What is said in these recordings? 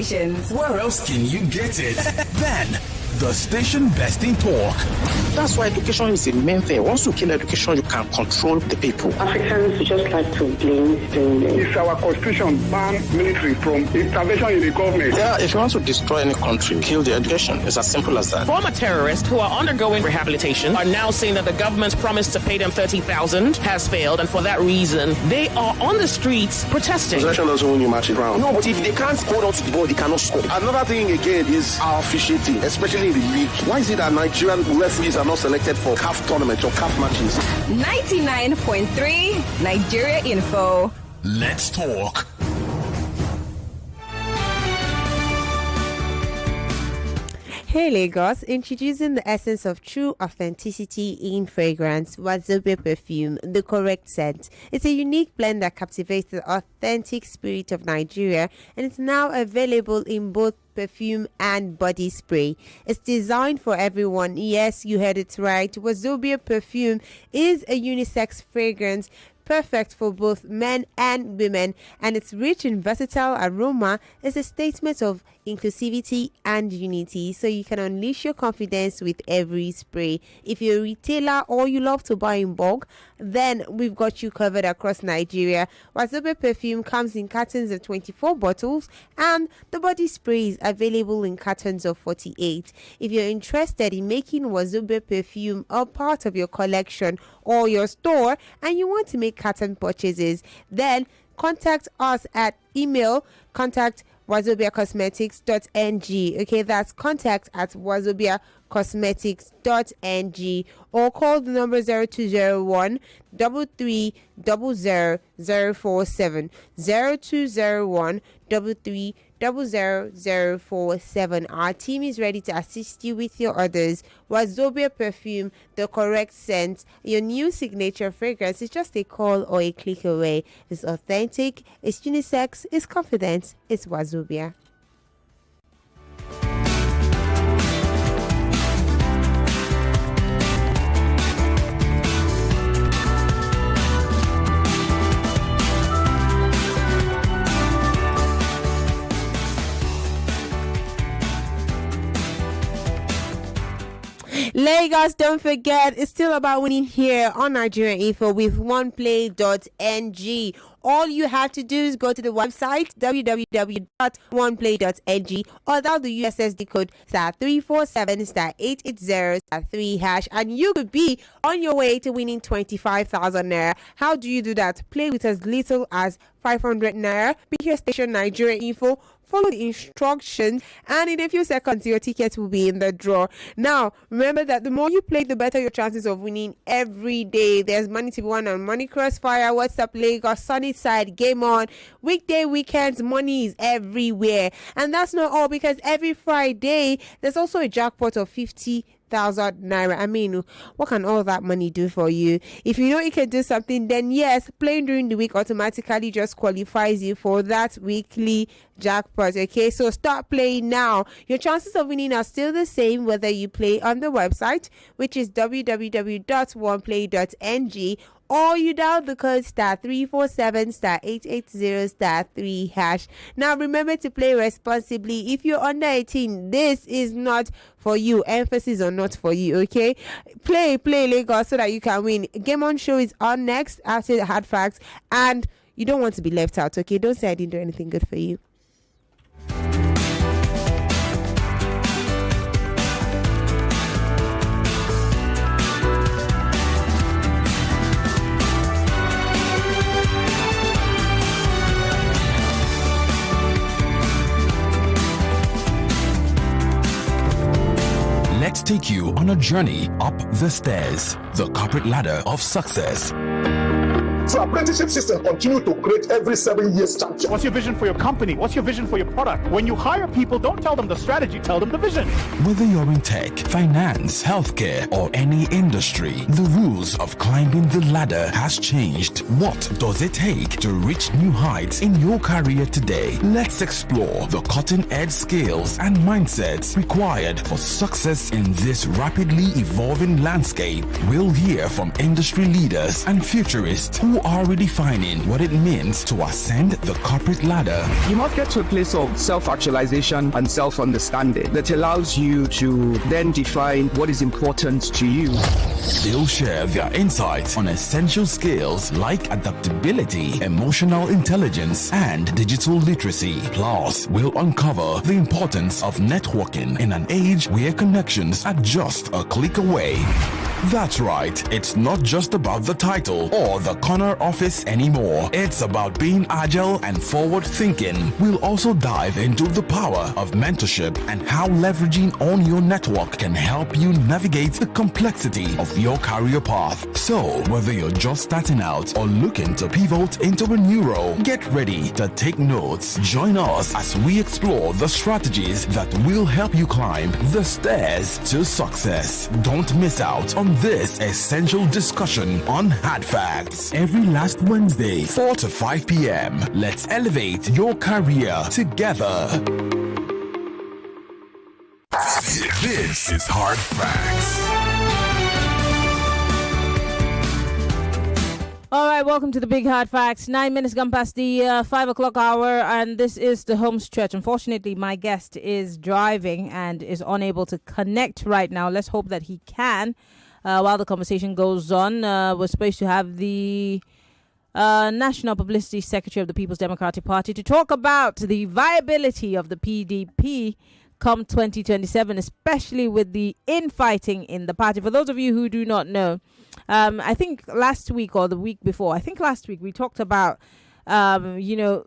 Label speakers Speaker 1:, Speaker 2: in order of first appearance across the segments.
Speaker 1: stations.
Speaker 2: Where else can you get it? Then, the station best in talk.
Speaker 3: That's why education is the main thing. Once you kill education, you can control the people.
Speaker 4: Africans just like to blame.
Speaker 5: It's our constitution ban military from intervention in the government.
Speaker 3: Yeah, if you want to destroy any country, kill the education. It's as simple as that.
Speaker 6: Former terrorists who are undergoing rehabilitation are now saying that the government's promise to pay them $30,000 has failed, and for that reason, they are on the streets protesting.
Speaker 3: Possession doesn't win you matches round.
Speaker 7: No, but if they can't hold on to the ball, they cannot score. Another thing again is our officiating, especially in the league. Why is it that Nigerian referees are not selected for CAF tournaments or CAF matches?
Speaker 1: 99.3 Nigeria Info.
Speaker 2: Let's talk.
Speaker 8: Hey Lagos, introducing the essence of true authenticity in fragrance, Wazobia perfume, the correct scent. It's a unique blend that captivates the authentic spirit of Nigeria, and it's now available in both perfume and body spray. It's designed for everyone. Yes, you heard it right. Wazobia perfume is a unisex fragrance perfect for both men and women, and its rich and versatile aroma is a statement of inclusivity and unity, so you can unleash your confidence with every spray. If you're a retailer or you love to buy in bulk, then we've got you covered across Nigeria. Wazobia perfume comes in cartons of 24 bottles, and the body spray is available in cartons of 48. If you're interested in making Wazobia perfume a part of your collection or your store, and you want to make carton purchases, then contact us at email contact@wazobiacosmetics.ng. Okay, that's contact@wazobiacosmetics.ng, or call the number 0201 33000047 0201 33000047. Our team is ready to assist you with your orders. Wazobia perfume, the correct scent, your new signature fragrance is just a call or a click away. It's authentic, it's unisex, it's confident, it's Wazobia. Lagos, don't forget, it's still about winning here on Nigeria Info with oneplay.ng. All you have to do is go to the website www.oneplay.ng or dial the USSD code *347*880*3# and you could be on your way to winning 25,000 naira. How do you do that? Play with as little as 500 naira. Pick your station Nigeria Info. Follow the instructions, and in a few seconds your ticket will be in the draw. Now remember that the more you play, the better your chances of winning every day. There's money to be won on Money Crossfire, WhatsApp Lagos, Sunny Side, Game On, weekday, weekends. Money is everywhere. And that's not all, because every Friday there's also a jackpot of 50,000 naira. I mean, what can all that money do for you? If you know you can do something, then yes, playing during the week automatically just qualifies you for that weekly jackpot. Okay, so start playing now. Your chances of winning are still the same whether you play on the website, which is www.oneplay.ng, or you dial the code *347*880*3#. Now remember to play responsibly. If you're under 18, this is not for you. Emphasis on not for you. Okay, play Lagos so that you can win. Game On show is on next after the hard facts, and you don't want to be left out. Okay, don't say I didn't do anything good for you.
Speaker 2: Let's take you on a journey up the stairs, the corporate ladder of success.
Speaker 9: So apprenticeship system continue to create every 7 years champion.
Speaker 10: What's your vision for your company? What's your vision for your product? When you hire people, don't tell them the strategy, tell them the vision.
Speaker 2: Whether you're in tech, finance, healthcare, or any industry, the rules of climbing the ladder has changed. What does it take to reach new heights in your career today? Let's explore the cutting-edge skills and mindsets required for success in this rapidly evolving landscape. We'll hear from industry leaders and futurists who are redefining what it means to ascend the corporate ladder.
Speaker 11: You must get to a place of self-actualization and self-understanding that allows you to then define what is important to you.
Speaker 2: They'll share their insights on essential skills like adaptability, emotional intelligence, and digital literacy. Plus, we'll uncover the importance of networking in an age where connections are just a click away. That's right, it's not just about the title or the corner office anymore. It's about being agile and forward-thinking. We'll also dive into the power of mentorship and how leveraging on your network can help you navigate the complexity of your career path. So, whether you're just starting out or looking to pivot into a new role, get ready to take notes. Join us as we explore the strategies that will help you climb the stairs to success. Don't miss out on this essential discussion on Hard Facts every last Wednesday, 4 to 5 p.m. Let's elevate your career together.
Speaker 12: This is Hard Facts.
Speaker 13: All right, welcome to the Big Hard Facts. 9 minutes gone past the 5 o'clock hour, and this is the home stretch. Unfortunately, my guest is driving and is unable to connect right now. Let's hope that he can while the conversation goes on. We're supposed to have the National Publicity Secretary of the People's Democratic Party to talk about the viability of the PDP come 2027, especially with the infighting in the party. For those of you who do not know, I think last week or the week before, I think last week we talked about, the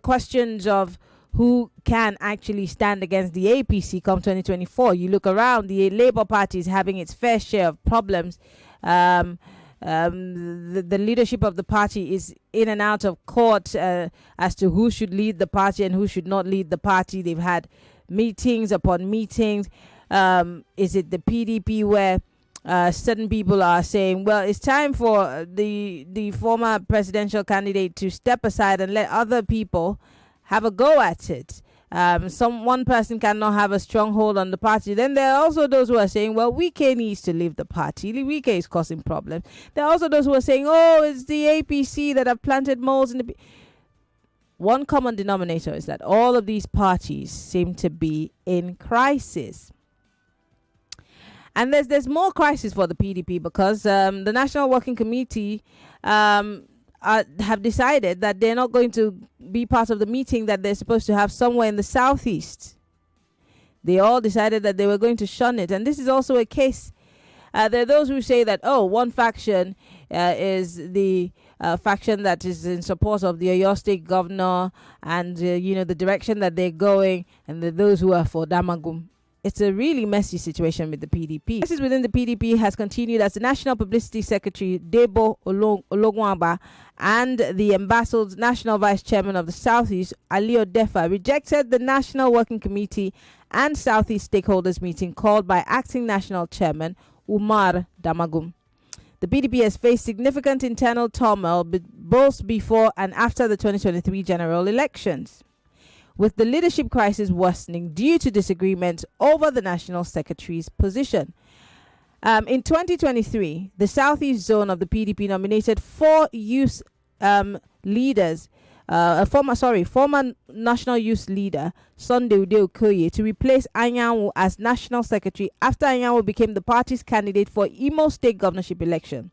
Speaker 13: questions of who can actually stand against the APC come 2024. You look around, the Labour Party is having its fair share of problems. The leadership of the party is in and out of court as to who should lead the party and who should not lead the party. They've had meetings upon meetings. Is it the PDP where certain people are saying, well, it's time for the former presidential candidate to step aside and let other people have a go at it. One person cannot have a stronghold on the party. Then there are also those who are saying, well, Wike needs to leave the party. Wike is causing problems. There are also those who are saying, oh, it's the APC that have planted moles in the... One common denominator is that all of these parties seem to be in crisis. And there's more crisis for the PDP because the National Working Committee have decided that they're not going to be part of the meeting that they're supposed to have somewhere in the southeast. They all decided that they were going to shun it. And this is also a case. There are those who say that, one faction is the faction that is in support of the Oyo State governor and, the direction that they're going. And there are those who are for Damagum. It's a really messy situation with the PDP. Crisis within the PDP has continued as the National Publicity Secretary, Debo Ologwamba, and the embattled National Vice Chairman of the Southeast, Ali Odefa, rejected the National Working Committee and Southeast stakeholders meeting called by Acting National Chairman Umar Damagum. The PDP has faced significant internal turmoil both before and after the 2023 general elections, with the leadership crisis worsening due to disagreements over the National Secretary's position. In 2023, the Southeast Zone of the PDP nominated 4 youth leaders, former National Youth Leader, Sunday Ude Okoye, to replace Anyanwu as National Secretary after Anyanwu became the party's candidate for Imo State governorship election.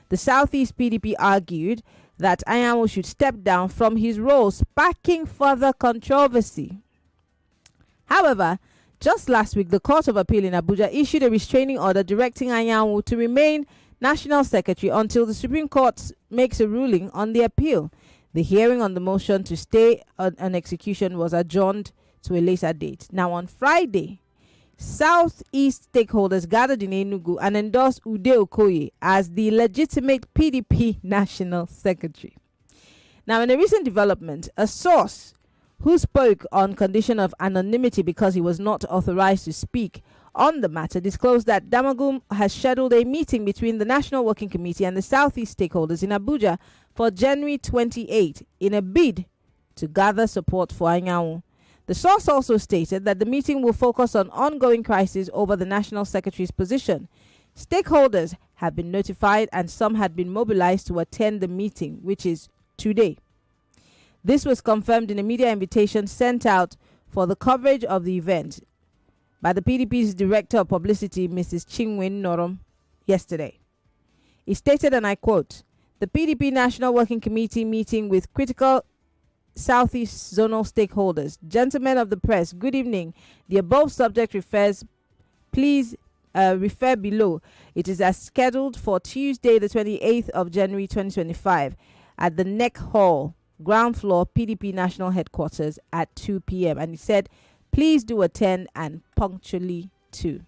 Speaker 13: The Southeast PDP argued that Anyanwu should step down from his role, sparking further controversy. However, just last week, the Court of Appeal in Abuja issued a restraining order directing Anyanwu to remain National Secretary until the Supreme Court makes a ruling on the appeal. The hearing on the motion to stay on execution was adjourned to a later date. Now, on Friday, Southeast stakeholders gathered in Enugu and endorsed Ude Okoye as the legitimate PDP National Secretary. Now, in a recent development, a source who spoke on condition of anonymity because he was not authorized to speak on the matter disclosed that Damagum has scheduled a meeting between the National Working Committee and the Southeast stakeholders in Abuja for January 28 in a bid to gather support for Anyanwu. The source also stated that the meeting will focus on ongoing crisis over the National Secretary's position. Stakeholders have been notified and some had been mobilized to attend the meeting, which is today. This was confirmed in a media invitation sent out for the coverage of the event by the PDP's Director of Publicity, Mrs. Chinwin Norom, yesterday. He stated, and I quote, "The PDP National Working Committee meeting with critical Southeast zonal stakeholders. Gentlemen of the press, good evening. The above subject refers, please refer below. It is as scheduled for Tuesday, the 28th of January 2025 at the NEC Hall, ground floor, PDP National Headquarters at 2 p.m. And he said, please do attend and punctually too.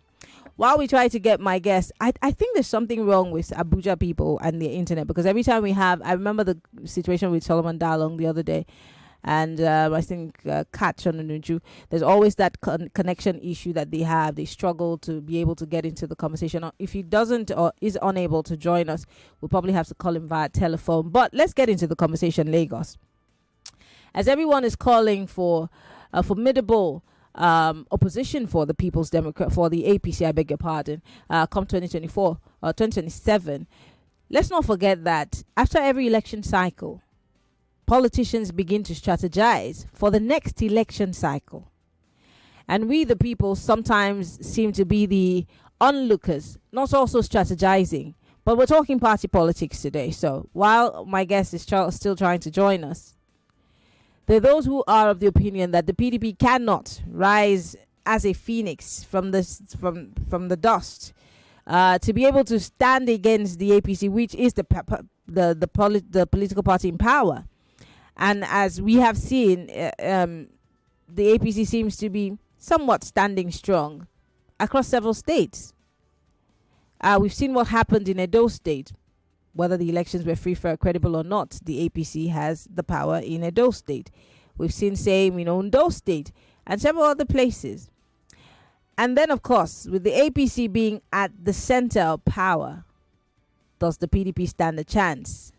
Speaker 13: While we try to get my guests, I think there's something wrong with Abuja people and the internet, because every time we have, I remember the situation with Solomon Dalong the other day, and I think Catch on the Nuju, there's always that connection issue that they have. They struggle to be able to get into the conversation. If he doesn't or is unable to join us, we'll probably have to call him via telephone. But let's get into the conversation, Lagos. As everyone is calling for a formidable opposition for the People's Democrat, for the APC, I beg your pardon, come 2024 or 2027. Let's not forget that after every election cycle, politicians begin to strategize for the next election cycle. And we, the people, sometimes seem to be the onlookers, not also strategizing. But we're talking party politics today. So while my guest is still trying to join us, there are those who are of the opinion that the PDP cannot rise as a phoenix from the dust to be able to stand against the APC, which is the political party in power. And as we have seen, the APC seems to be somewhat standing strong across several states. We've seen what happened in Edo State. Whether the elections were free, fair, credible or not, the APC has the power in Edo State. We've seen same in Ondo State and several other places. And then, of course, with the APC being at the center of power, does the PDP stand a chance?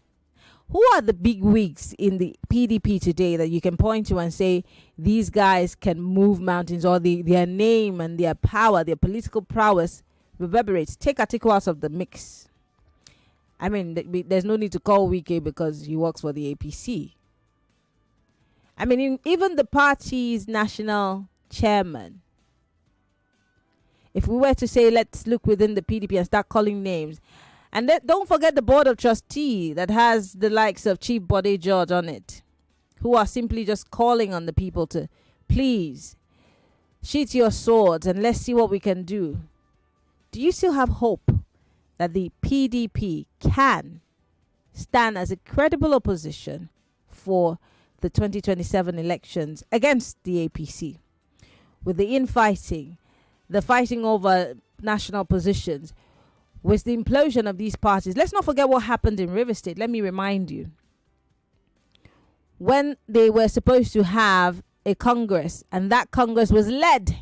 Speaker 13: Who are the big wigs in the PDP today that you can point to and say these guys can move mountains, or their name and their power, their political prowess reverberates? Take Atiku out of the mix. I mean, there's no need to call Wike because he works for the APC. I mean, even the party's national chairman, if we were to say, let's look within the PDP and start calling names, and don't forget the board of trustee that has the likes of Chief Bode George on it, who are simply just calling on the people to, please, sheath your swords and let's see what we can do. Do you still have hope that the PDP can stand as a credible opposition for the 2027 elections against the APC? With the infighting, the fighting over national positions, with the implosion of these parties, let's not forget what happened in River State. Let me remind you. When they were supposed to have a Congress, and that Congress was led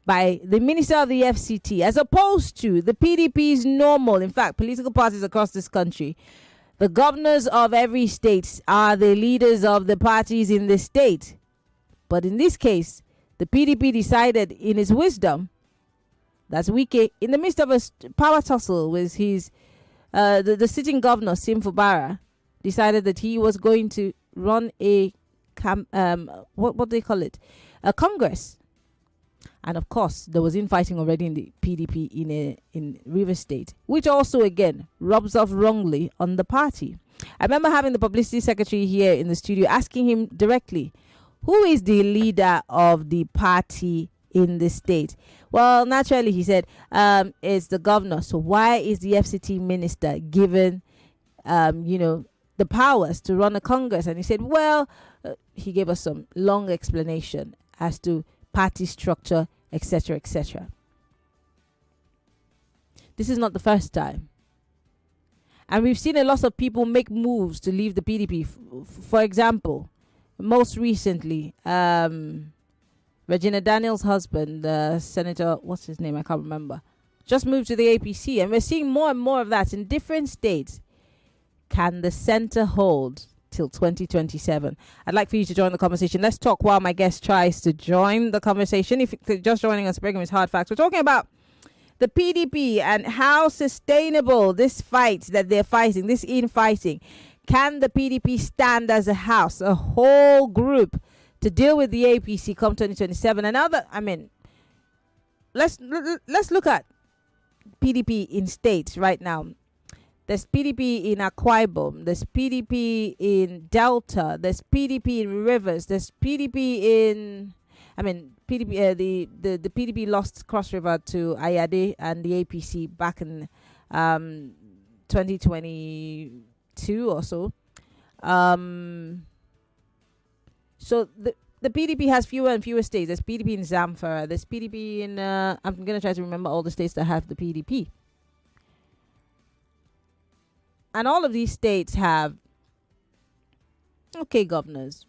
Speaker 13: by the Minister of the FCT, as opposed to the PDP's normal, in fact, political parties across this country. The governors of every state are the leaders of the parties in the state. But in this case, the PDP decided in its wisdom, that's Wike, in the midst of a power tussle with his, the sitting governor, Sim Fubara, decided that he was going to run a, what do they call it? A Congress. And of course, there was infighting already in the PDP in River State, which also, again, rubs off wrongly on the party. I remember having the publicity secretary here in the studio asking him directly, who is the leader of the party in the state? Well, naturally, he said, it's the governor. So why is the FCT minister given, the powers to run a Congress? And he said, well, he gave us some long explanation as to party structure, etc., etc. This is not the first time. And we've seen a lot of people make moves to leave the PDP. For example, most recently, Regina Daniels' husband, Senator, what's his name? I can't remember. Just moved to the APC. And we're seeing more and more of that in different states. Can the center hold till 2027? I'd like for you to join the conversation. Let's talk while my guest tries to join the conversation. If you're just joining us, the program is Hard Facts. We're talking about the PDP and how sustainable this fight that they're fighting, this infighting. Can the PDP stand as a house, a whole group, to deal with the APC come 2027? And now that, let's look at PDP in states right now. There's PDP in Akwa Ibom, there's PDP in Delta, there's PDP in Rivers, there's PDP in, PDP, the PDP lost Cross River to Ayade and the APC back in 2022 or so. So the PDP has fewer and fewer states. There's PDP in Zamfara, there's PDP in, I'm going to try to remember all the states that have the PDP. And all of these states have okay governors.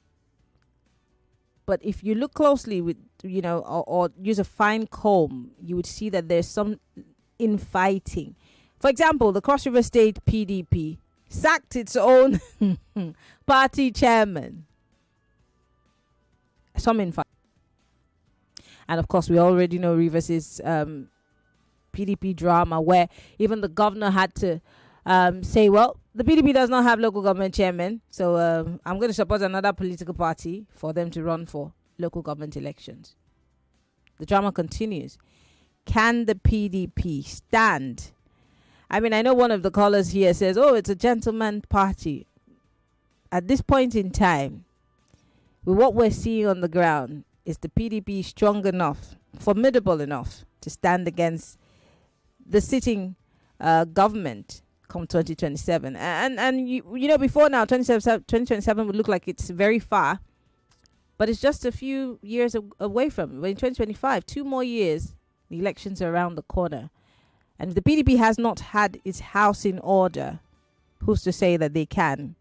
Speaker 13: But if you look closely with, or use a fine comb, you would see that there's some infighting. For example, the Cross River State PDP sacked its own party chairman. Some infighting. And of course, we already know Rivers' PDP drama, where even the governor had to say, well, the PDP does not have local government chairman, so I'm going to support another political party for them to run for local government elections. The drama continues. Can the PDP stand? I know one of the callers here says, oh, it's a gentleman party. At this point in time, with what we're seeing on the ground, is the PDP strong enough, formidable enough to stand against the sitting government come 2027? And before now, 2027 would look like it's very far, but it's just a few years away from it. In 2025, 2 more years, the elections are around the corner. And if the PDP has not had its house in order, who's to say that they can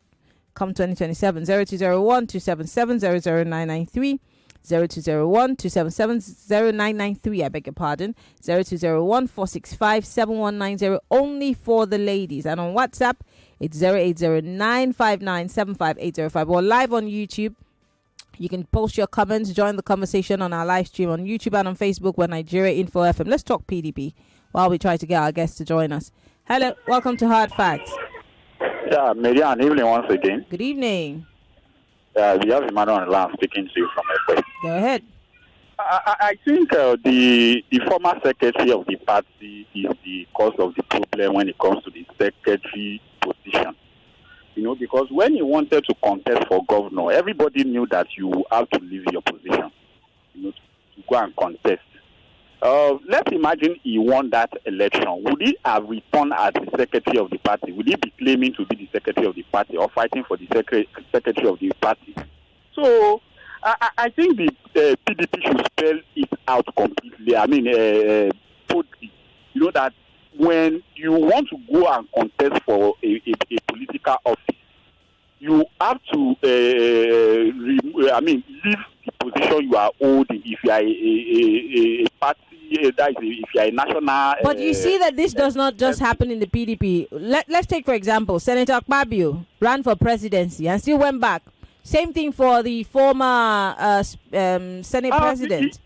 Speaker 13: come 2027? 0201-277-00993, 0201-277-0993, I beg your pardon, 0201-465-7190, only for the ladies. And on WhatsApp, it's 08095975-805. Or live on YouTube, you can post your comments, join the conversation on our live stream on YouTube and on Facebook. We're Nigeria Info FM. Let's talk PDP while we try to get our guests to join us. Hello, welcome to Hard Facts.
Speaker 14: Yeah, Maryann, evening once again.
Speaker 13: Good evening.
Speaker 14: We have Emmanuel on the line speaking to you from FA.
Speaker 13: Go ahead.
Speaker 14: I think the former secretary of the party is the cause of the problem when it comes to the secretary position. Because when you wanted to contest for governor, everybody knew that you have to leave your position, to go and contest. Let's imagine he won that election. Would he have returned as the secretary of the party? Would he be claiming to be the secretary of the party or fighting for the secretary of the party? So I think the PDP should spell it out completely. Totally. That when you want to go and contest for a political office, you have to leave the position you are holding. If you are a party, that is, if you are a national.
Speaker 13: But you see that this does not just happen in the PDP. Let's take, for example, Senator Akpabio ran for presidency and still went back. Same thing for the former Senate president.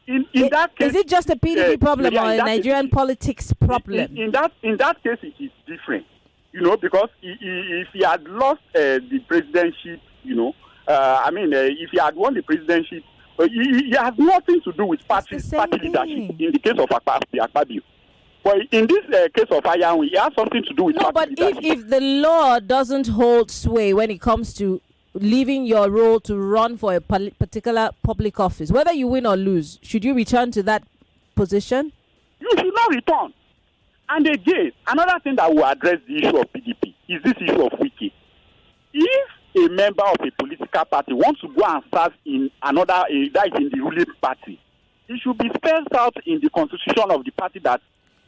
Speaker 14: In that case,
Speaker 13: is it just a PDP problem or a Nigerian politics problem?
Speaker 14: In that case, it is different. Because if he had lost the presidency, if he had won the presidency, he has nothing to do with party leadership in the case of Akpabio. But in this case of Ayawi, he has something to do with party leadership.
Speaker 13: But if the law doesn't hold sway when it comes to leaving your role to run for a particular public office, whether you win or lose, should you return to that position?
Speaker 14: You should not return. And again, another thing that will address the issue of PDP is this issue of wiki. If a member of a political party wants to go and serve in another, that is in the ruling party, it should be spelled out in the constitution of the party that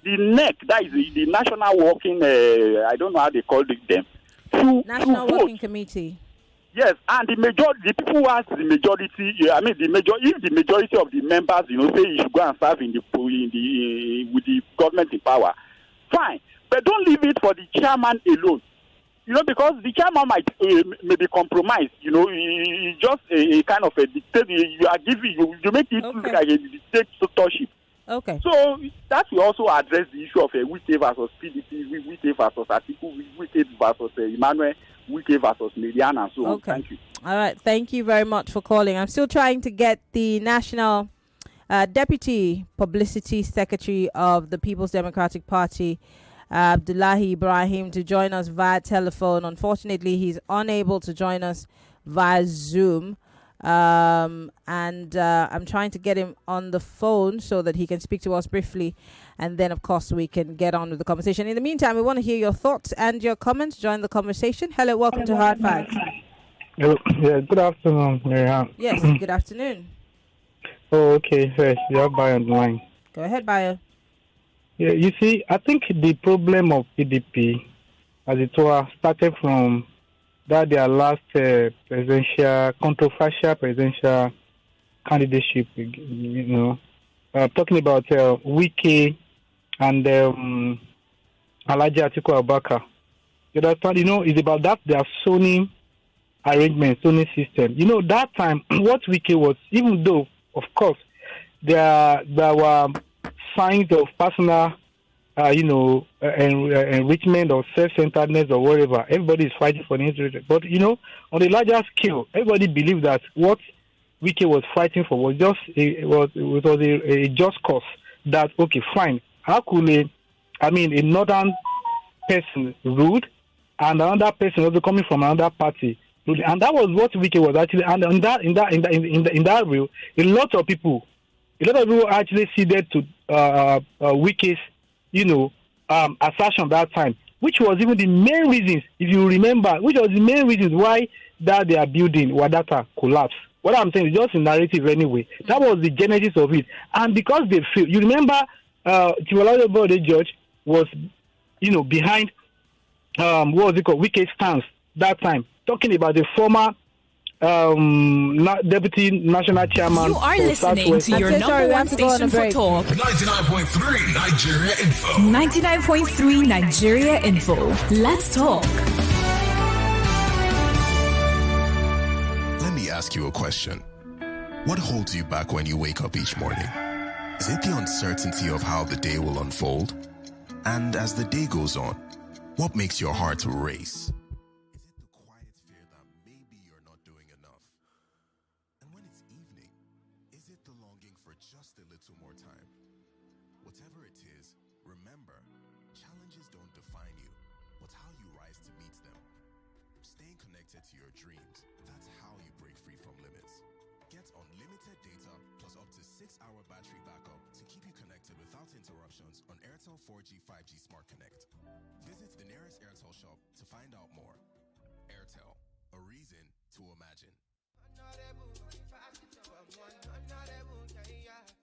Speaker 14: the NEC, that is the National Working, I don't know how they call them,
Speaker 13: National Working Committee.
Speaker 14: Yes, and the people who has the majority, if the majority of the members, say you should go and serve with the government in power, fine. But don't leave it for the chairman alone. Because the chairman might maybe compromised. It's just a kind of a dictator. You are giving, you make it look like a dictatorship.
Speaker 13: Okay.
Speaker 14: So that will also address the issue of Wike versus PDP, Wike versus Atiku, Wike versus Emmanuel, Wike versus Maryann, and so on. Thank you.
Speaker 13: All right. Thank you very much for calling. I'm still trying to get the National Deputy Publicity Secretary of the People's Democratic Party, Abdullahi Ibrahim, to join us via telephone. Unfortunately, he's unable to join us via Zoom. I'm trying to get him on the phone so that he can speak to us briefly, and then of course we can get on with the conversation. In the meantime, we want to hear your thoughts and your comments. Join the conversation. Hello, welcome to Hard Facts.
Speaker 15: Yeah, good afternoon, Maryann.
Speaker 13: Yes, good afternoon.
Speaker 15: Oh, okay, yes, you have Bayo on the line.
Speaker 13: Go ahead, Bayo.
Speaker 15: Yeah, you see, I think the problem of PDP, as it were, started from that their last controversial presidential candidacy, talking about Wike and Alhaji Atiku Abubakar. You understand? It's about that their zoning arrangement, zoning system. That time, what Wike was, even though, of course, there were signs of personal enrichment or self-centeredness or whatever. Everybody is fighting for the interest. But, on a larger scale, everybody believed that what Wike was fighting for was just a just cause. That, okay, fine. How could a northern person ruled and another person also coming from another party? And that was what Wike was actually, and in that real, a lot of people actually ceded to Wike's assertion that time, which was even the main reasons, if you remember, which was the main reasons why that they are building Wadata collapsed. What I'm saying is just a narrative anyway. That was the genesis of it. And because they failed, you remember Chiwalade Bode George was, behind what was it called, Wike's stance that time, talking about the former Deputy National Chairman.
Speaker 1: You are listening to your number one station for talk.
Speaker 12: 99.3 Nigeria Info.
Speaker 1: 99.3 Nigeria Info. Let's talk.
Speaker 12: Let me ask you a question. What holds you back when you wake up each morning? Is it the uncertainty of how the day will unfold? And as the day goes on, what makes your heart race?
Speaker 2: interruptions on Airtel 4G 5G Smart Connect. Visit the nearest Airtel shop to find out more. Airtel, a reason to imagine.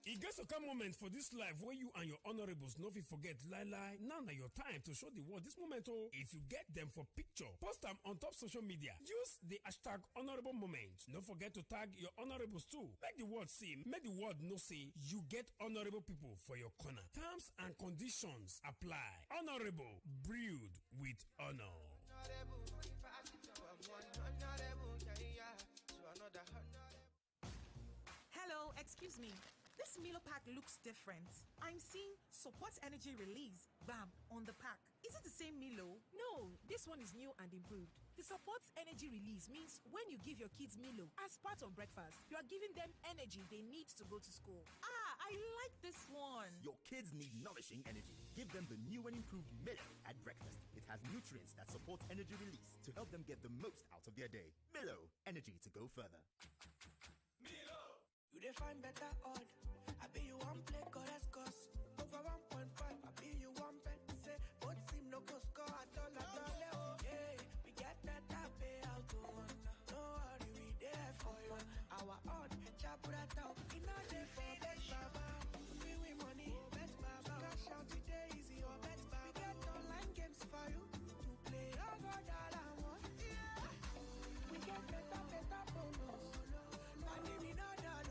Speaker 16: It gets a come moment for this life where you and your honorables no fit forget lie. Now na your time to show the world this moment. Oh, if you get them for picture, post them on top social media. Use the hashtag honorable moment. Don't forget to tag your honorables too. Make the world see, make the world know say you get honorable people for your corner. Terms and conditions apply. Honorable, brewed with honor.
Speaker 17: Hello, excuse me. This Milo pack looks different. I'm seeing support energy release, bam, on the pack. Is it the same Milo? No, this one is new and improved. The support energy release means when you give your kids Milo as part of breakfast, you are giving them energy they need to go to school. Ah, I like this one.
Speaker 18: Your kids need nourishing energy. Give them the new and improved Milo at breakfast. It has nutrients that support energy release to help them get the most out of their day. Milo, energy to go further.
Speaker 19: Milo! You define better odd. I bet you one play cause over 1.5. I bet you one bet say both seem no go score at all. Oh yeah, we get better payout to one. No worry, we there for you. Our odd chap that out. In all day for bet baba. We win money, bet baba. Cash out today easy or bet baba. We get online games for you to play over dollar one. Yeah, we get better bonus. Money we know that.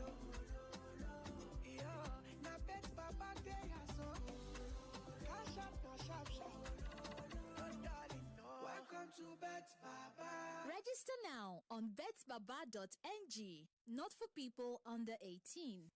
Speaker 19: Welcome to Bet Baba.
Speaker 20: Register now on betbaba.ng. Not for people under 18.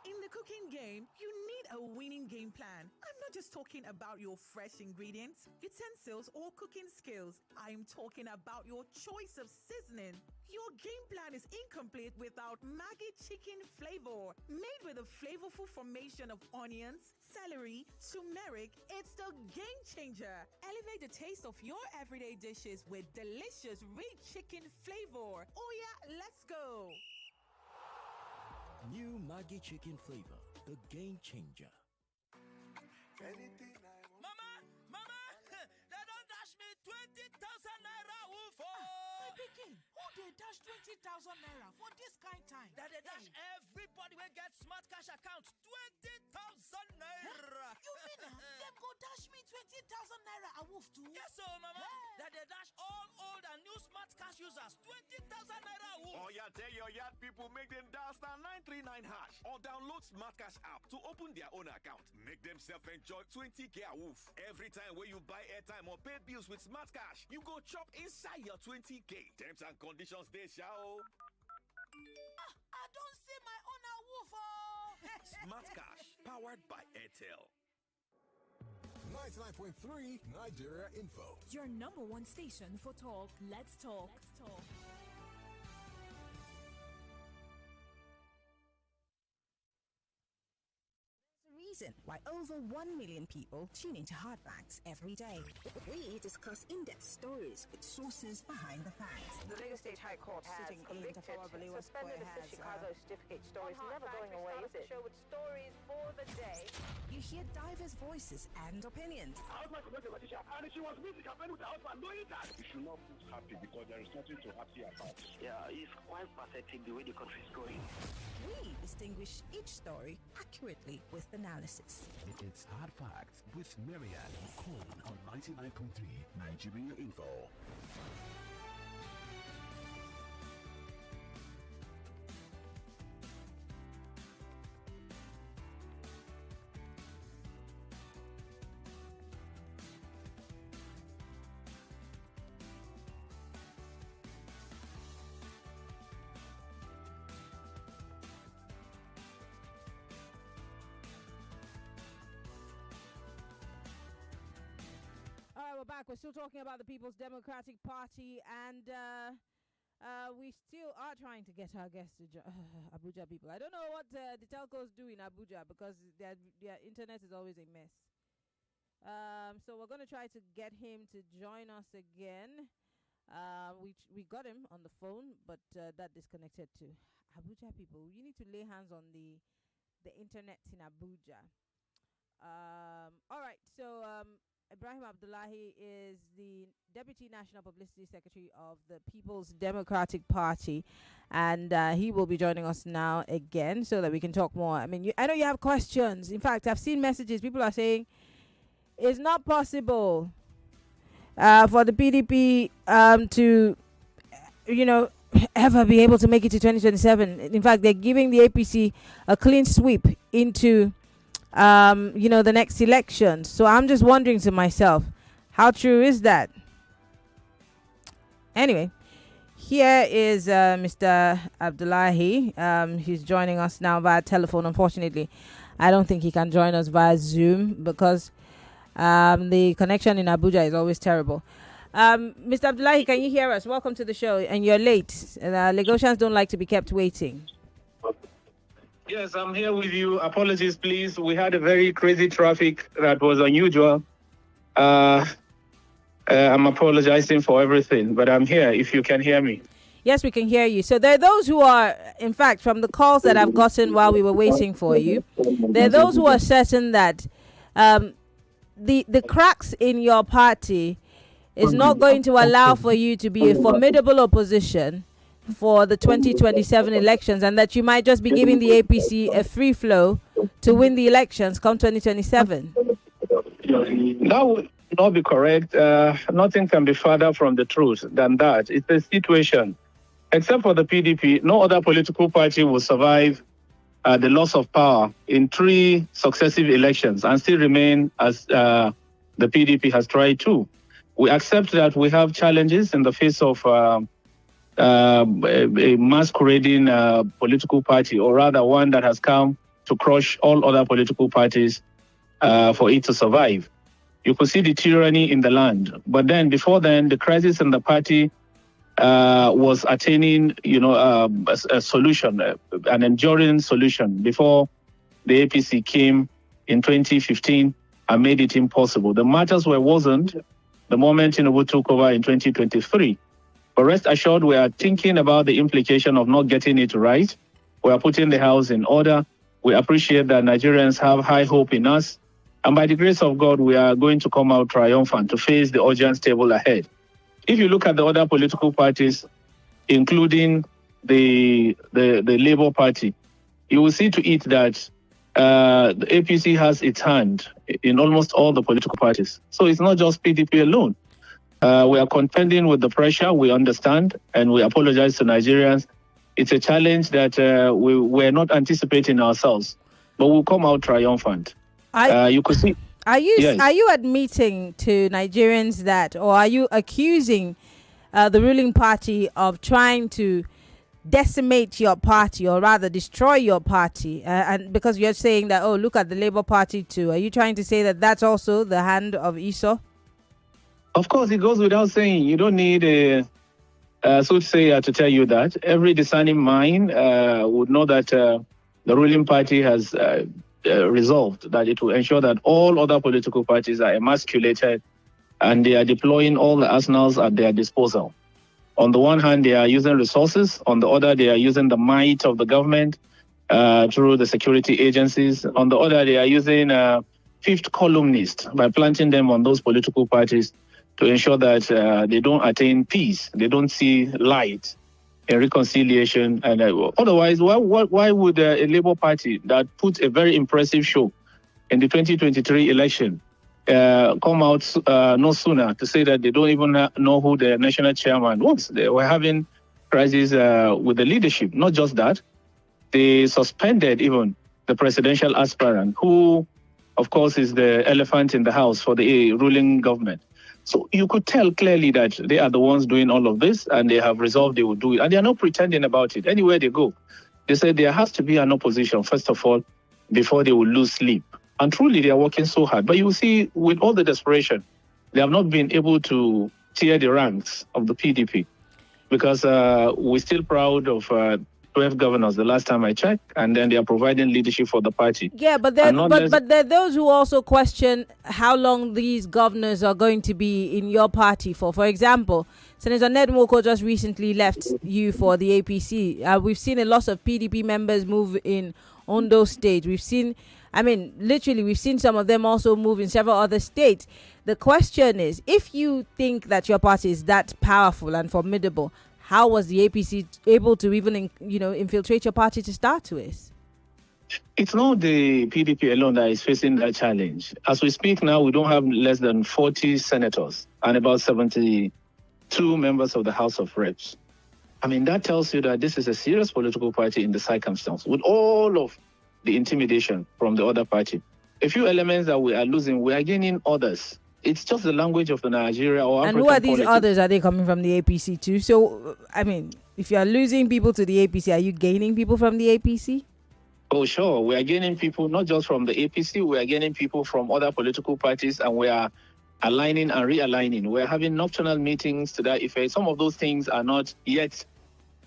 Speaker 17: In the cooking game, you need a winning game plan. I'm not just talking about your fresh ingredients, utensils, or cooking skills. I'm talking about your choice of seasoning. Your game plan is incomplete without Maggi chicken flavor. Made with a flavorful formation of onions, celery, turmeric, it's the game changer. Elevate the taste of your everyday dishes with delicious rich chicken flavor. Oh yeah, let's go.
Speaker 20: New Maggi chicken flavor, the game changer.
Speaker 19: Mama, they don't dash me 20,000 naira wolf.
Speaker 17: My pikin, who they dash 20,000 naira for this kind time?
Speaker 19: That they dash everybody will get smart cash account 20,000 naira.
Speaker 17: You mean them go dash me 20,000 naira a wolf too?
Speaker 19: Yes, so mama. That they dash all old and new smart cash users 20,000 naira a wolf.
Speaker 21: Oh yeah, tell your yard people make them dial *939# or download Smart Cash app to open their own account. Make themselves enjoy 20k a wolf. Every time when you buy airtime or pay bills with Smart Cash, you go chop inside your 20k. Terms and conditions they shall.
Speaker 17: I don't see my own a wolf.
Speaker 21: Smart Cash, powered by Airtel.
Speaker 2: 99.3 Nigeria Info.
Speaker 1: Your number one station for talk. Let's talk.
Speaker 22: Reason why over 1 million people tune into Hard Facts every day. We discuss in-depth stories with sources behind the facts.
Speaker 23: The Lagos State High Court sitting in suspended the Chicago certificate stories never going away, is it? Show with stories for the day.
Speaker 22: You hear diverse voices and opinions.
Speaker 5: You should not be happy because there is nothing to happy about.
Speaker 3: Yeah, it's quite pathetic the way the country is going.
Speaker 22: We distinguish each story accurately with analysis.
Speaker 2: It's Hard Facts with Maryann Okon on 99.3 Nigeria Info.
Speaker 13: All right, we're back. We're still talking about the People's Democratic Party, and we still are trying to get our guests to Abuja people. I don't know what the telcos do in Abuja because their internet is always a mess. So we're going to try to get him to join us again. We got him on the phone, but that disconnected to Abuja people. You need to lay hands on the internet in Abuja. All right, so Ibrahim Abdullahi is the Deputy National Publicity Secretary of the People's Democratic Party, and he will be joining us now again so that we can talk more. I mean, I know you have questions. In fact, I've seen messages. People are saying it's not possible for the PDP to, ever be able to make it to 2027. In fact, they're giving the APC a clean sweep into the next election. So I'm just wondering to myself, how true is that? Anyway, here is Mr. Abdullahi. He's joining us now via telephone. Unfortunately, I don't think he can join us via Zoom because the connection in Abuja is always terrible. Mr. Abdullahi, can you hear us? Welcome to the show. And you're late. Lagosians don't like to be kept waiting.
Speaker 24: Yes, I'm here with you. Apologies, please. We had a very crazy traffic that was unusual. I'm apologizing for everything, but I'm here if you can hear me.
Speaker 13: Yes, we can hear you. So there are those who are, in fact, from the calls that I've gotten while we were waiting for you, there are those who are certain that the cracks in your party is not going to allow for you to be a formidable opposition for the 2027 elections, and that you might just be giving the APC a free flow to win the elections come 2027.
Speaker 24: That would not be correct. Nothing can be further from the truth than that. It's a situation. Except for the PDP, no other political party will survive the loss of power in 3 successive elections and still remain as the PDP has tried to. We accept that we have challenges in the face of a masquerading political party, or rather one that has come to crush all other political parties for it to survive. You could see the tyranny in the land. But then, before then, the crisis in the party was attaining, a solution, an enduring solution before the APC came in 2015 and made it impossible. The matters wasn't the moment Tinubu took over in 2023. But rest assured, we are thinking about the implication of not getting it right. We are putting the house in order. We appreciate that Nigerians have high hope in us. And by the grace of God, we are going to come out triumphant to face the urgent stable ahead. If you look at the other political parties, including the Labour Party, you will see to it that the APC has its hand in almost all the political parties. So it's not just PDP alone. We are contending with the pressure, we understand, and we apologize to Nigerians. It's a challenge that we're not anticipating ourselves, but we'll come out triumphant. You could see.
Speaker 13: Are you
Speaker 24: yes.
Speaker 13: Are you admitting to Nigerians that, or are you accusing the ruling party of trying to decimate your party, or rather destroy your party? And because you're saying that, oh, look at the Labour Party too. Are you trying to say that that's also the hand of Esau?
Speaker 24: Of course, it goes without saying. You don't need a soothsayer to tell you that. Every discerning mind would know that the ruling party has resolved that it will ensure that all other political parties are emasculated and they are deploying all the arsenals at their disposal. On the one hand, they are using resources. On the other, they are using the might of the government through the security agencies. On the other, they are using fifth columnists by planting them on those political parties to ensure that they don't attain peace. They don't see light in reconciliation. And otherwise, why would a Labour Party that put a very impressive show in the 2023 election come out no sooner to say that they don't even know who the national chairman was? They were having crises with the leadership. Not just that, they suspended even the presidential aspirant, who, of course, is the elephant in the house for the ruling government. So you could tell clearly that they are the ones doing all of this, and they have resolved they will do it. And they are not pretending about it. Anywhere they go, they say there has to be an opposition, first of all, before they will lose sleep. And truly, they are working so hard. But you will see, with all the desperation, they have not been able to tear the ranks of the PDP, because we're still proud of 12 governors the last time I checked, and then they are providing leadership for the party.
Speaker 13: Yeah, but there are those who also question how long these governors are going to be in your party for. For example, Senator Ned Nwoko just recently left you for the APC. We've seen a lot of PDP members move in Ondo State. We've seen some of them also move in several other states. The question is, if you think that your party is that powerful and formidable, how was the APC able to even, infiltrate your party to start with?
Speaker 24: It's not the PDP alone that is facing that challenge. As we speak now, we don't have less than 40 senators and about 72 members of the House of Reps. I mean, that tells you that this is a serious political party in the circumstance, with all of the intimidation from the other party. A few elements that we are losing, we are gaining others. It's just the language of the Nigeria or African.
Speaker 13: And who are these
Speaker 24: politics.
Speaker 13: others? Are they coming from the APC too? So, I mean, if you are losing people to the APC, are you gaining people from the APC?
Speaker 24: Oh, sure. We are gaining people not just from the APC. We are gaining people from other political parties, and we are aligning and realigning. We are having nocturnal meetings to that effect. Some of those things are not yet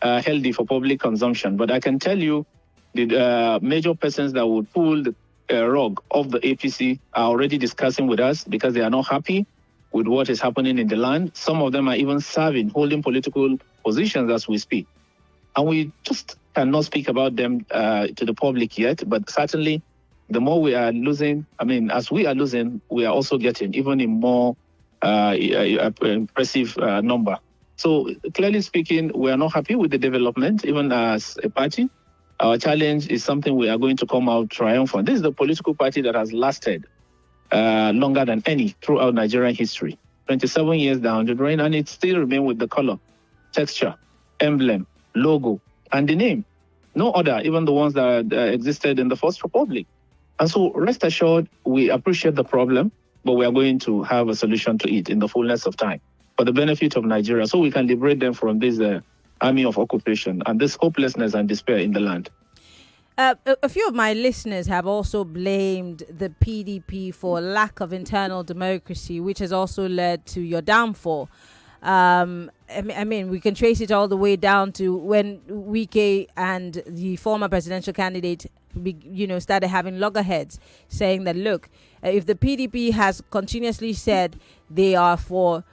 Speaker 24: healthy for public consumption. But I can tell you the major persons that would pull the rug of the APC are already discussing with us, because they are not happy with what is happening in the land. Some of them are even holding political positions as we speak. And we just cannot speak about them to the public yet, but certainly the more we are losing, as we are losing, we are also getting even a more impressive number. So clearly speaking, we are not happy with the development, even as a party. Our challenge is something we are going to come out triumphant. This is the political party that has lasted longer than any throughout Nigerian history. 27 years down the drain, and it still remains with the color, texture, emblem, logo, and the name. No other, even the ones that existed in the First Republic. And so rest assured, we appreciate the problem, but we are going to have a solution to it in the fullness of time for the benefit of Nigeria, so we can liberate them from this army of occupation and this hopelessness and despair in the land.
Speaker 13: A few of my listeners have also blamed the PDP for lack of internal democracy, which has also led to your downfall. I mean, we can trace it all the way down to when Wike and the former presidential candidate, started having loggerheads, saying that, look, if the PDP has continuously said they are for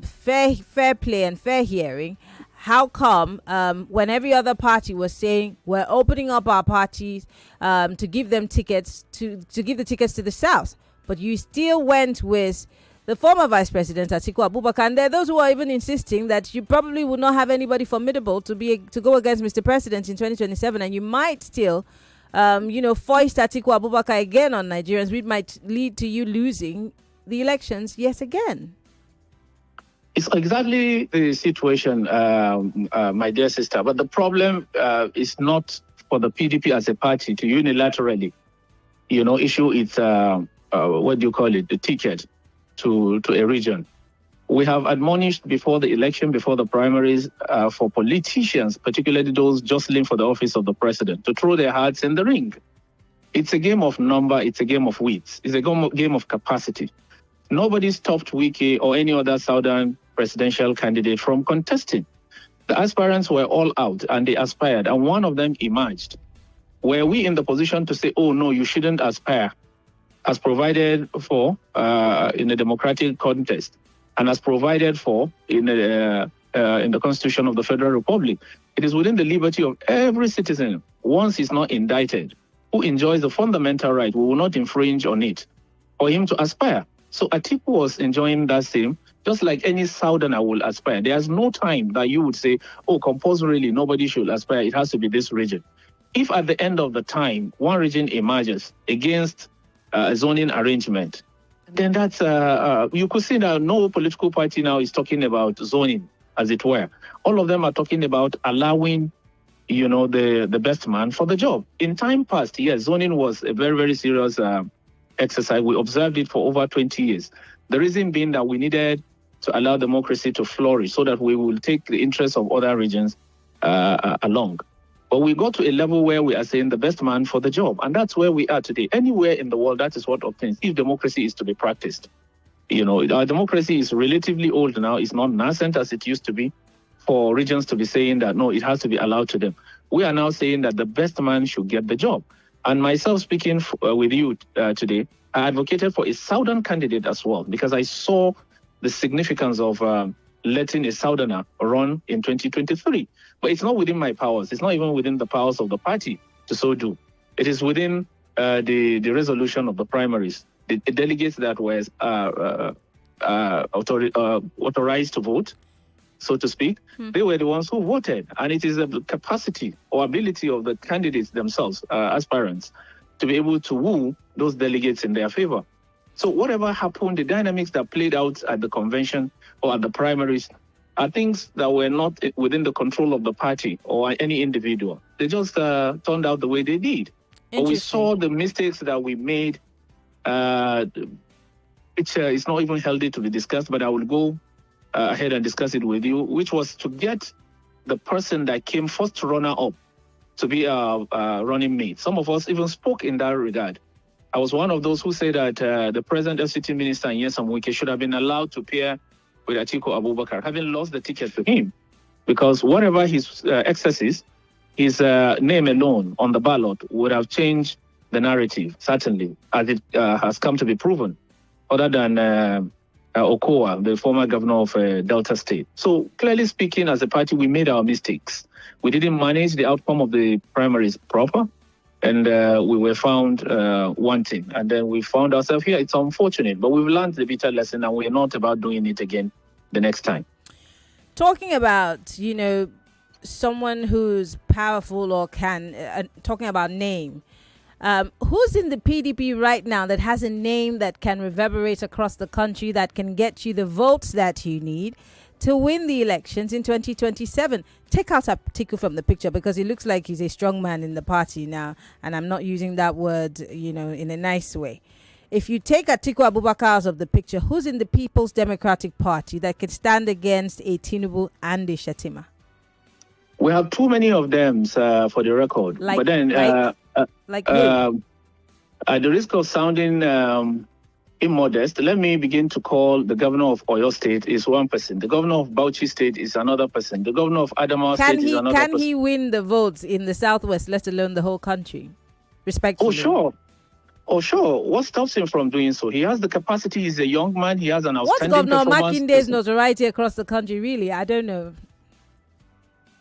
Speaker 13: fair play and fair hearing, how come when every other party was saying we're opening up our parties to give them tickets to give the tickets to the South, but you still went with the former Vice President Atiku Abubakar? And there are those who are even insisting that you probably would not have anybody formidable to go against Mr. President in 2027, and you might still foist Atiku Abubakar again on Nigerians, which might lead to you losing the elections yet again.
Speaker 24: It's exactly the situation, my dear sister. But the problem is not for the PDP as a party to unilaterally, issue its, the ticket to a region. We have admonished before the election, before the primaries, for politicians, particularly those jostling for the office of the president, to throw their hearts in the ring. It's a game of number. It's a game of wits. It's a game of capacity. Nobody stopped Wike or any other Southern presidential candidate from contesting. The aspirants were all out and they aspired, and one of them emerged. Were we in the position to say, oh, no, you shouldn't aspire, as provided for in a democratic contest and as provided for in the Constitution of the Federal Republic? It is within the liberty of every citizen, once he's not indicted, who enjoys the fundamental right, we will not infringe on it, for him to aspire. So Atiku was enjoying that same, just like any Southerner will aspire. There's no time that you would say, oh, compulsorily, nobody should aspire. It has to be this region. If at the end of the time, one region emerges against a zoning arrangement, then that's, you could see that no political party now is talking about zoning, as it were. All of them are talking about allowing, the best man for the job. In time past, yes, zoning was a very, very serious exercise. We observed it for over 20 years. The reason being that we needed to allow democracy to flourish so that we will take the interests of other regions along. But we got to a level where we are saying the best man for the job. And that's where we are today. Anywhere in the world, that is what obtains if democracy is to be practiced. Our democracy is relatively old now. It's not nascent as it used to be for regions to be saying that, no, it has to be allowed to them. We are now saying that the best man should get the job. And myself speaking with you today, I advocated for a Southern candidate as well, because I saw the significance of letting a Southerner run in 2023. But it's not within my powers. It's not even within the powers of the party to so do. It is within the resolution of the primaries. The delegates that were authorized to vote, so to speak, they were the ones who voted. And it is the capacity or ability of the candidates themselves, aspirants, to be able to woo those delegates in their favor. So whatever happened, the dynamics that played out at the convention or at the primaries are things that were not within the control of the party or any individual. They just turned out the way they did. But we saw the mistakes that we made, which is not even healthy to be discussed, but I will go ahead and discuss it with you, which was to get the person that came first runner-up to be a running mate. Some of us even spoke in that regard. I was one of those who said that the present FCT minister, Nyesom Wike, should have been allowed to pair with Atiku Abubakar, having lost the ticket to him. Because whatever his excesses, his name alone on the ballot would have changed the narrative, certainly, as it has come to be proven, other than Okoa, the former governor of Delta State. So clearly speaking, as a party, we made our mistakes. We didn't manage the outcome of the primaries proper, and we were found wanting. And then we found ourselves here. It's unfortunate, but we've learned the bitter lesson, and we're not about doing it again the next time.
Speaker 13: Talking about, someone who's powerful or can, talking about name, who's in the PDP right now that has a name that can reverberate across the country, that can get you the votes that you need to win the elections in 2027? Take out Atiku from the picture, because he looks like he's a strong man in the party now, and I'm not using that word, in a nice way. If you take Atiku Abubakar out of the picture, who's in the People's Democratic Party that can stand against a Tinubu and a Shettima?
Speaker 24: We have too many of them for the record. But then, at the risk of sounding immodest, let me begin to call the governor of Oyo State is one person. The governor of Bauchi State is another person. The governor of Adamawa State is another person. Can
Speaker 13: he win the votes in the Southwest, let alone the whole country? Respectfully.
Speaker 24: Oh, sure. What stops him from doing so? He has the capacity. He's a young man. He has an outstanding
Speaker 13: performance. What's Governor Makinde's notoriety across the country, really? I don't know.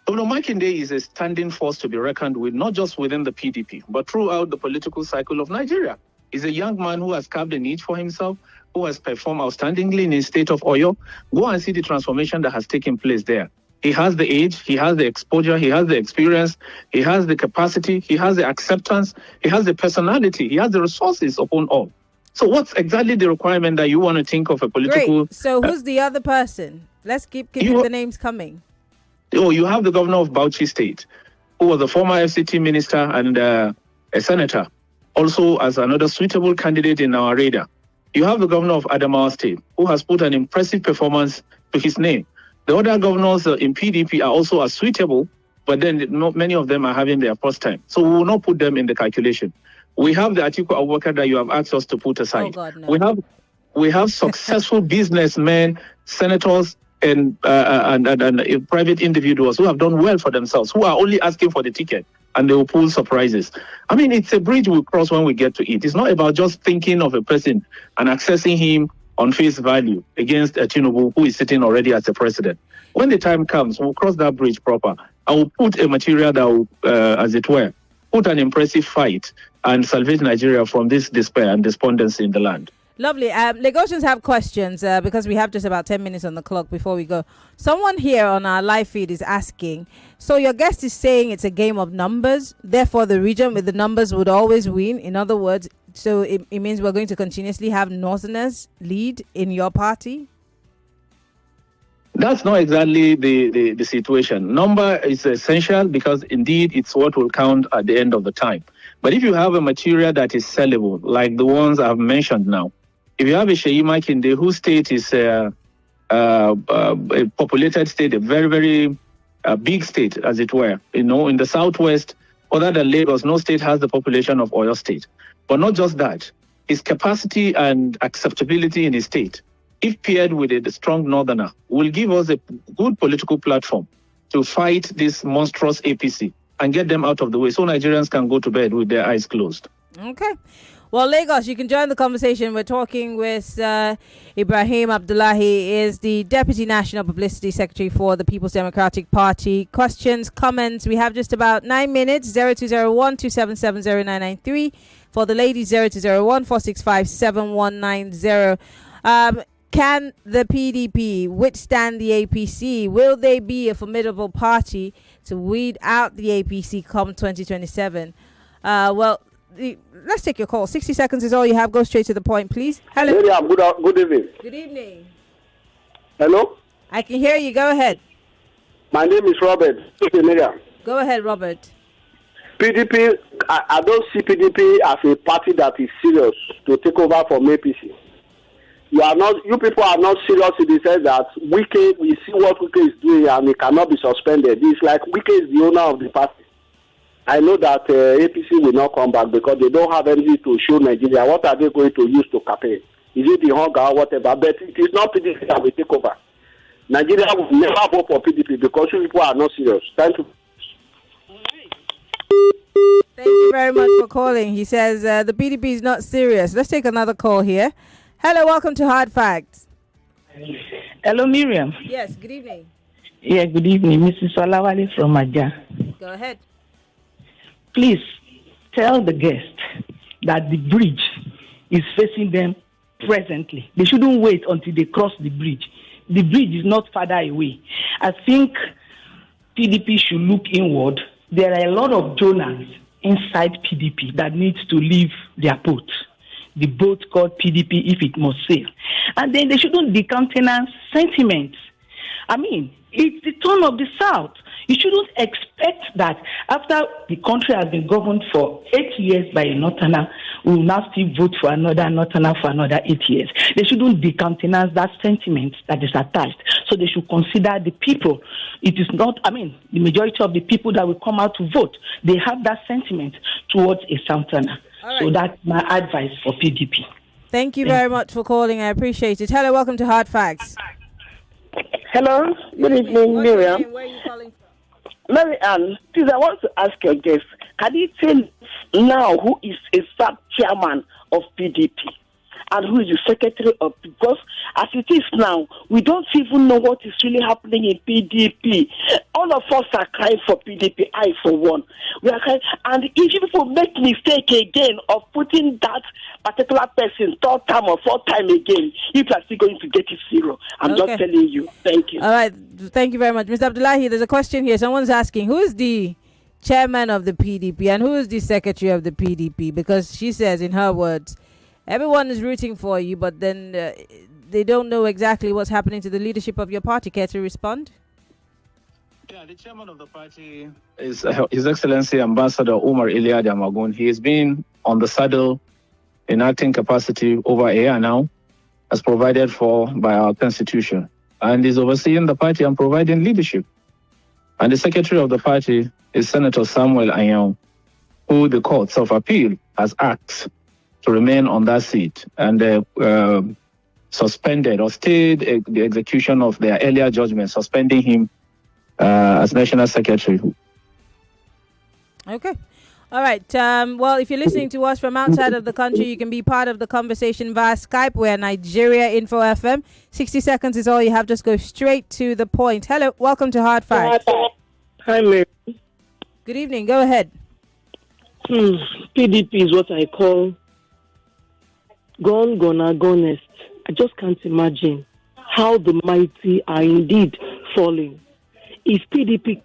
Speaker 24: Governor Makinde is a standing force to be reckoned with, not just within the PDP, but throughout the political cycle of Nigeria. He's a young man who has carved a niche for himself, who has performed outstandingly in the state of Oyo. Go and see the transformation that has taken place there. He has the age, he has the exposure, he has the experience, he has the capacity, he has the acceptance, he has the personality, he has the resources upon all. So what's exactly the requirement that you want to think of a political...
Speaker 13: Great. So who's the other person? Let's keep the names coming.
Speaker 24: Oh, you have the governor of Bauchi State, who was a former FCT minister and a senator, also as another suitable candidate in our radar. You have the governor of Adamawa State, who has put an impressive performance to his name. The other governors in PDP are also as suitable, but then not many of them are having their first time. So we will not put them in the calculation. We have the Atiku Abubakar that you have asked us to put aside.
Speaker 13: Oh God, no.
Speaker 24: We have successful businessmen, senators, and private individuals who have done well for themselves, who are only asking for the ticket, and they will pull surprises. I mean, it's a bridge we cross when we get to it. It's not about just thinking of a person and accessing him on face value against Tinubu, who is sitting already as a president. When the time comes, we'll cross that bridge proper. I will put a material that will, as it were, put an impressive fight and salvage Nigeria from this despair and despondency in the land.
Speaker 13: Lovely. Lagosians have questions because we have just about 10 minutes on the clock before we go. Someone here on our live feed is asking, so your guest is saying it's a game of numbers, therefore the region with the numbers would always win. In other words, so it means we're going to continuously have Northerners lead in your party?
Speaker 24: That's not exactly the situation. Number is essential because indeed it's what will count at the end of the time. But if you have a material that is sellable, like the ones I've mentioned now, if you have a Sheyi Makinde, whose state is a populated state, a very, very big state, as it were, in the Southwest, other than Lagos, no state has the population of Oyo State. But not just that, his capacity and acceptability in his state, if paired with a strong northerner, will give us a good political platform to fight this monstrous APC and get them out of the way so Nigerians can go to bed with their eyes closed.
Speaker 13: Okay. Well, Lagos, you can join the conversation. We're talking with Ibrahim Abdullahi. He is the Deputy National Publicity Secretary for the People's Democratic Party. Questions, comments, we have just about 9 minutes. 0201-277-0993. For the ladies, 0201-465-7190. Can the PDP withstand the APC? Will they be a formidable party to weed out the APC come 2027? Let's take your call. 60 seconds is all you have. Go straight to the point, please. Hello.
Speaker 5: Miriam, good evening.
Speaker 13: Good evening.
Speaker 5: Hello?
Speaker 13: I can hear you. Go ahead.
Speaker 5: My name is Robert. Miriam.
Speaker 13: Go ahead, Robert.
Speaker 5: PDP, I don't see PDP as a party that is serious to take over from APC. You people are not serious in the sense that Wike, we see what Wike is doing and he cannot be suspended. It's like Wike is the owner of the party. I know that APC will not come back because they don't have anything to show Nigeria. What are they going to use to campaign? Is it the hunger or whatever? But it is not PDP that will take over. Nigeria will never vote for PDP because you people are not serious. Thank you.
Speaker 13: Thank you very much for calling. He says the PDP is not serious. Let's take another call here. Hello, welcome to Hard Facts.
Speaker 4: Hello, Miriam.
Speaker 13: Yes, good evening.
Speaker 4: Yeah, good evening. Mrs. Olawale from Aja.
Speaker 13: Go ahead.
Speaker 4: Please tell the guest that the bridge is facing them presently. They shouldn't wait until they cross the bridge. The bridge is not farther away. I think PDP should look inward. There are a lot of donors inside PDP that needs to leave their boat. The boat called PDP if it must sail. And then they shouldn't decountenance sentiments. I mean, It's the turn of the South. You shouldn't expect that after the country has been governed for 8 years by a Northerner, we will now still vote for another Northerner for another 8 years. They shouldn't decountenance that sentiment that is attached. So they should consider the people. It is not, the majority of the people that will come out to vote, they have that sentiment towards a Southerner. Right. So that's my advice for PDP.
Speaker 13: Thank you very much for calling. I appreciate it. Hello, welcome to Hard Facts.
Speaker 6: Hello, good evening, Miriam.
Speaker 13: Where are you calling from?
Speaker 6: Maryann, please, I want to ask your guest, can you tell now who is a sub-chairman of PDP and who is the secretary of, because as it is now, we don't even know what is really happening in PDP. All of us are crying for PDP, I for one. We are crying, and if people make mistake again of putting that particular person third time or fourth time again, you are still going to get it zero. I'm just telling you. Thank you.
Speaker 13: All right. Thank you very much. Mr. Abdullahi, there's a question here. Someone's asking, who is the chairman of the PDP and who is the secretary of the PDP? Because she says, in her words, everyone is rooting for you, but then they don't know exactly what's happening to the leadership of your party. Care to respond?
Speaker 24: Yeah, the chairman of the party is His Excellency Ambassador Umar Iliad Amagun. He has been on the saddle in acting capacity over a year now, as provided for by our constitution, and is overseeing the party and providing leadership. And the secretary of the party is Senator Samuel Anyang, who the courts of appeal has asked to remain on that seat and suspended or stayed the execution of their earlier judgment, suspending him as national secretary.
Speaker 13: Okay. All right. Well, if you're listening to us from outside of the country, you can be part of the conversation via Skype. We're Nigeria Info FM. 60 seconds is all you have. Just go straight to the point. Hello. Welcome to Hard Facts.
Speaker 6: Hi, Mary.
Speaker 13: Good evening. Go ahead.
Speaker 7: PDP is what I call gonest. I just can't imagine how the mighty are indeed falling. If PDP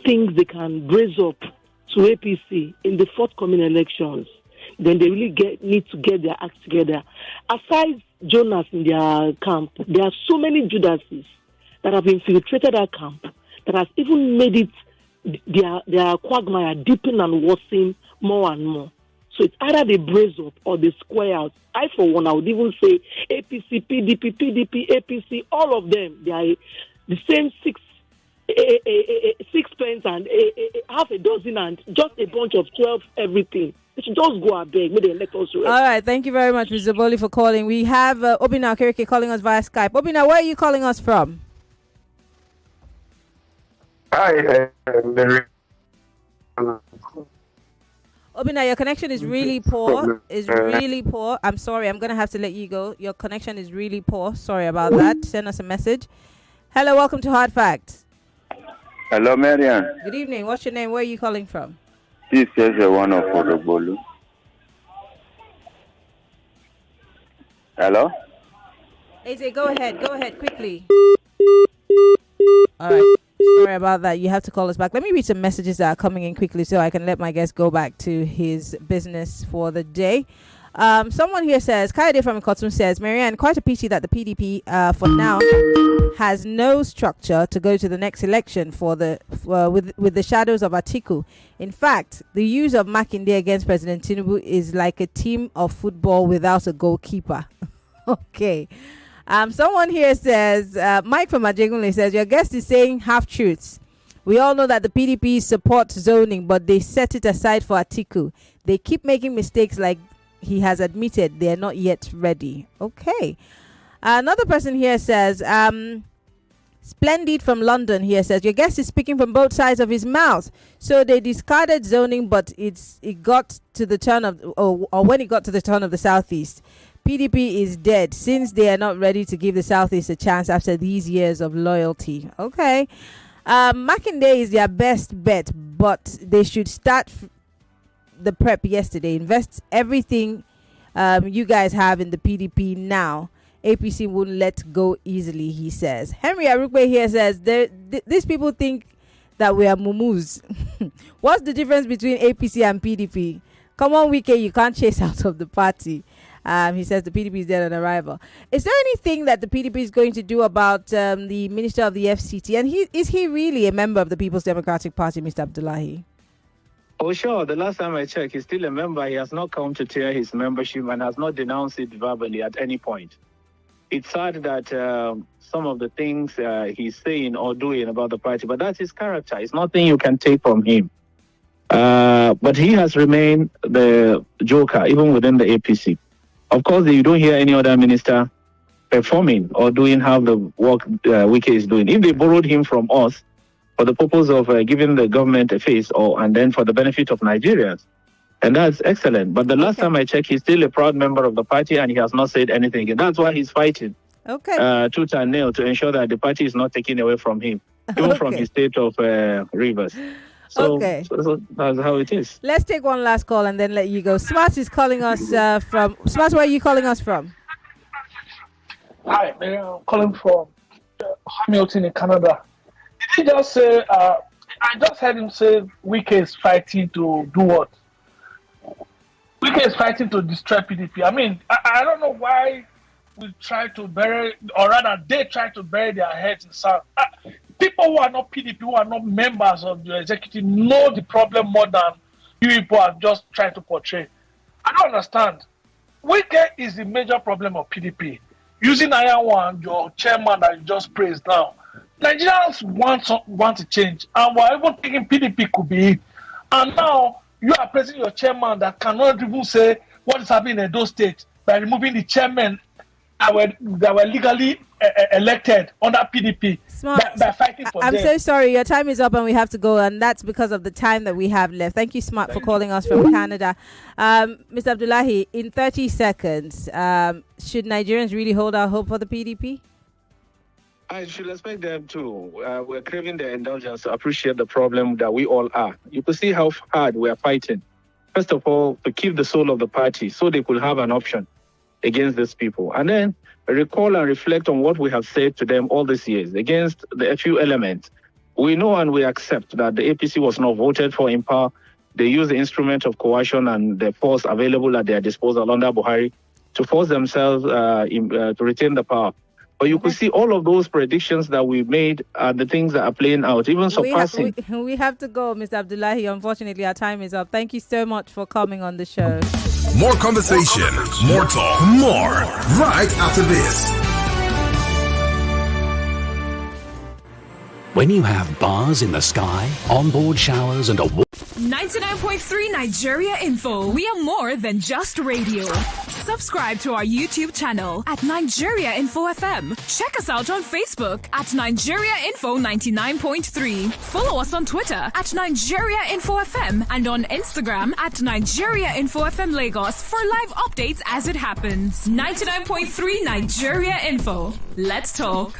Speaker 7: thinks they can brace up to APC in the forthcoming elections, then they really need to get their act together. Aside Jonas in their camp, there are so many Judases that have infiltrated that camp that has even made it their quagmire deepen and worsen more and more. So it's either they brace up or they square out. I, for one, I would even say APC, PDP, APC, all of them, they are the same sixpence and half a dozen and just a bunch of 12 everything. They should just go and beg. Maybe let us rest.
Speaker 13: All right. Thank you very much, Mr. Boli, for calling. We have Obina Okereke calling us via Skype. Obina, where are you calling us from?
Speaker 8: Hi,
Speaker 13: Obina, your connection is really poor. I'm sorry. I'm going to have to let you go. Your connection is really poor. Sorry about that. Send us a message. Hello. Welcome to Hard Facts.
Speaker 8: Hello, Maryann.
Speaker 13: Good evening. What's your name? Where are you calling from?
Speaker 8: This is one of the Bolu. Hello?
Speaker 13: Eze, go ahead. Go ahead, quickly. All right. Sorry about that. You have to call us back. Let me read some messages that are coming in quickly so I can let my guest go back to his business for the day. Someone here says, Kaide from Ikotum says, Maryann, quite a pity that the PDP for now has no structure to go to the next election with the shadows of Atiku. In fact, the use of Makinde against President Tinubu is like a team of football without a goalkeeper. Okay. Someone here says, Mike from Ajegunle says, your guest is saying half-truths. We all know that the PDP supports zoning, but they set it aside for Atiku. They keep making mistakes like he has admitted they are not yet ready. Okay. Another person here says, Splendid from London here says, your guest is speaking from both sides of his mouth. So they discarded zoning, but it got to the turn of, or when it got to the turn of the Southeast, PDP is dead since they are not ready to give the Southeast a chance after these years of loyalty. Okay. Makinde is their best bet, but they should start the prep yesterday. Invest everything you guys have in the PDP now. APC won't let go easily, he says. Henry Arukwe here says, these people think that we are mumus. What's the difference between APC and PDP? Come on, Wike, you can't chase out of the party. He says the PDP is dead on arrival. Is there anything that the PDP is going to do about the Minister of the FCT? And is he really a member of the People's Democratic Party, Mr. Abdullahi?
Speaker 24: Oh, sure. The last time I checked, he's still a member. He has not come to tear his membership and has not denounced it verbally at any point. It's sad that some of the things he's saying or doing about the party, but that's his character. It's nothing you can take from him. But he has remained the joker, even within the APC. Of course, you don't hear any other minister performing or doing half the work Wike is doing. If they borrowed him from us, for the purpose of giving the government a face and then for the benefit of Nigerians. And that's excellent. But the last time I checked, he's still a proud member of the party and he has not said anything. And that's why he's fighting tooth and nail to ensure that the party is not taken away from him, even from his state of Rivers. So, so that's how it is.
Speaker 13: Let's take one last call and then let you go. Smart is calling us from... Smart, where are you calling us from?
Speaker 9: Hi, I'm calling from Hamilton in Canada. Did he just say, I just heard him say Wike is fighting to do what? Wike is fighting to destroy PDP. I mean, I don't know why we try to bury, or rather they try to bury their heads in sand. People who are not PDP, who are not members of the executive, know the problem more than you people are just trying to portray. I don't understand. Wike is the major problem of PDP. Using Iron One, your chairman that you just praised now, Nigerians want to change, and we're even thinking PDP could be it. And now you are praising your chairman that cannot even say what is happening in those states by removing the chairmen that were legally elected under PDP by fighting for them.
Speaker 13: I'm so sorry, your time is up and we have to go, and that's because of the time that we have left. Thank you, Smart, for calling us from Canada. Mr. Abdullahi, in 30 seconds, should Nigerians really hold our hope for the PDP?
Speaker 24: I should expect them to. We're craving their indulgence to appreciate the problem that we all are. You can see how hard we are fighting. First of all, to keep the soul of the party so they could have an option against these people. And then recall and reflect on what we have said to them all these years against a few elements. We know and we accept that the APC was not voted for in power. They used the instrument of coercion and the force available at their disposal under Buhari to force themselves to retain the power. But you could see all of those predictions that we made are the things that are playing out, even surpassing.
Speaker 13: We have to go, Mr. Abdullahi. Unfortunately, our time is up. Thank you so much for coming on the show.
Speaker 12: More conversation, more talk, more right after this.
Speaker 10: When you have bars in the sky, onboard showers, and a
Speaker 1: 99.3 Nigeria Info. We are more than just radio. Subscribe to our YouTube channel at Nigeria Info FM. Check us out on Facebook at Nigeria Info 99.3. Follow us on Twitter at Nigeria Info FM and on Instagram at Nigeria Info FM Lagos for live updates as it happens. 99.3 Nigeria Info. Let's talk.